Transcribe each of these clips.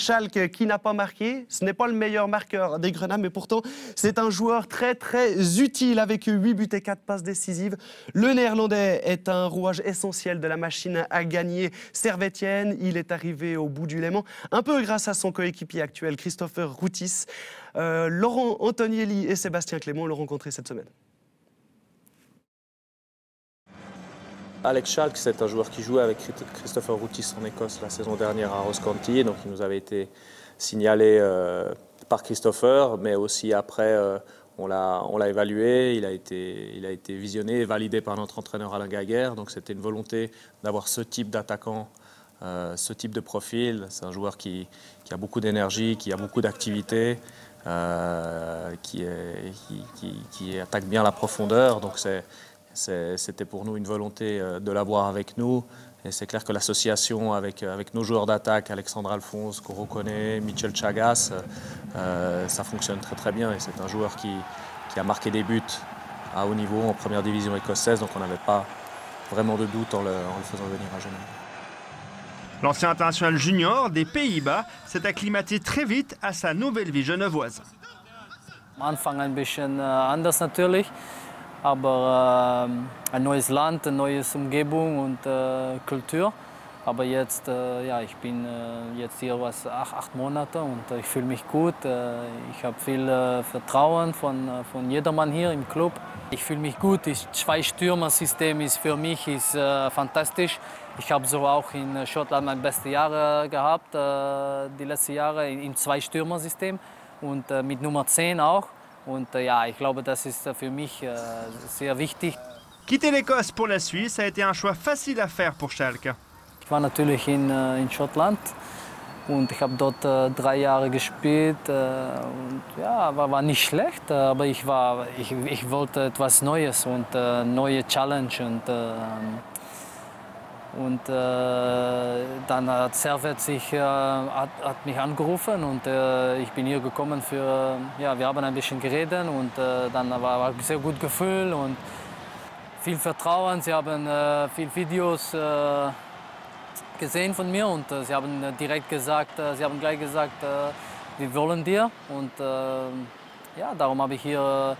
Schalke qui n'a pas marqué. Ce n'est pas le meilleur marqueur des Grenats, mais pourtant, c'est un joueur très, très utile avec 8 buts et 4 passes décisives. Le Néerlandais est un rouage essentiel de la machine à gagner servétienne. Il est arrivé au bout du Léman, un peu grâce à son coéquipier actuel, Christopher Routis. Laurent Antonielli et Sébastien Clément l'ont rencontré cette semaine. Alex Schalk, c'est un joueur qui jouait avec Christopher Routis en Écosse la saison dernière à Ross County. Donc il nous avait été signalé par Christopher, mais aussi après on l'a évalué, il a été visionné et validé par notre entraîneur Alain Gaguerre. Donc c'était une volonté d'avoir ce type d'attaquant, ce type de profil. C'est un joueur qui a beaucoup d'énergie, qui a beaucoup d'activité, qui attaque bien la profondeur. Donc c'était pour nous une volonté de l'avoir avec nous. Et c'est clair que l'association avec nos joueurs d'attaque, Alexandre Alphonse, qu'on reconnaît, Mitchell Chagas, ça fonctionne très très bien. Et c'est un joueur qui a marqué des buts à haut niveau en première division écossaise. Donc on n'avait pas vraiment de doute en le faisant venir à Genève. L'ancien international junior des Pays-Bas s'est acclimaté très vite à sa nouvelle vie genevoise. Am Anfang ein bisschen anders natürlich. Aber ein neues Land, eine neue Umgebung und Kultur. Aber jetzt, ja, ich bin jetzt hier 8 Monate und ich fühle mich gut. Ich habe viel Vertrauen von jedermann hier im Club. Ich fühle mich gut. Das Zwei-Stürmer-System ist für mich fantastisch. Ich habe so auch in Schottland meine besten Jahre gehabt, die letzten Jahre im Zwei-Stürmer-System und mit Nummer 10 auch. Und ja, ich glaube, das ist für mich sehr wichtig. Quitter l'Écosse pour la Suisse a été un choix facile à faire pour Schalke. Ich war natürlich in Schottland und ich habe dort 3 Jahre gespielt. Und ja, war nicht schlecht, aber ich wollte etwas Neues und neue Challenge. Und dann hat Servet hat mich angerufen und ich bin hier gekommen für, ja, wir haben ein bisschen geredet und dann war ein sehr gutes Gefühl und viel Vertrauen. Sie haben viele Videos gesehen von mir und sie haben direkt gesagt, sie haben gleich gesagt, wir wollen dir und ja, darum habe ich hier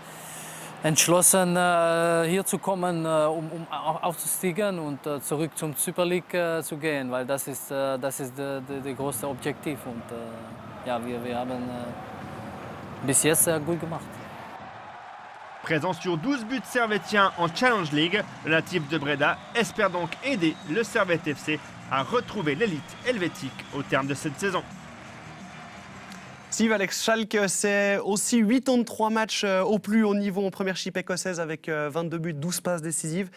entschlossen, hier zu kommen, um aufzusteigen und zurück zum Super League zu gehen, weil das ist das große Objektiv und ja, wir haben bis jetzt sehr gut gemacht. Présent sur 12 buts servétiens en Challenge League, le natif de Breda espère donc aider le Servette FC à retrouver l'élite helvétique au terme de cette saison. Steve, Alex Schalke, c'est aussi 83 matchs au plus haut niveau en première chip écossaise avec 22 buts, 12 passes décisives.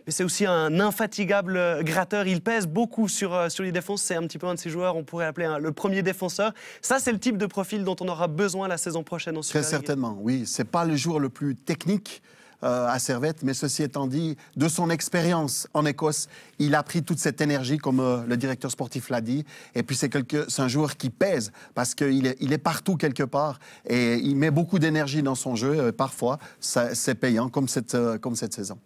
Mais c'est aussi un infatigable gratteur. Il pèse beaucoup sur les défenses. C'est un petit peu un de ces joueurs, on pourrait appeler le premier défenseur. Ça, c'est le type de profil dont on aura besoin la saison prochaine en Super League. Très certainement, oui. Ce n'est pas le joueur le plus technique à Servette, mais ceci étant dit, de son expérience en Écosse, il a pris toute cette énergie, comme le directeur sportif l'a dit. Et puis c'est un joueur qui pèse, parce qu'il est partout quelque part, et il met beaucoup d'énergie dans son jeu. Et parfois, c'est payant, comme cette saison.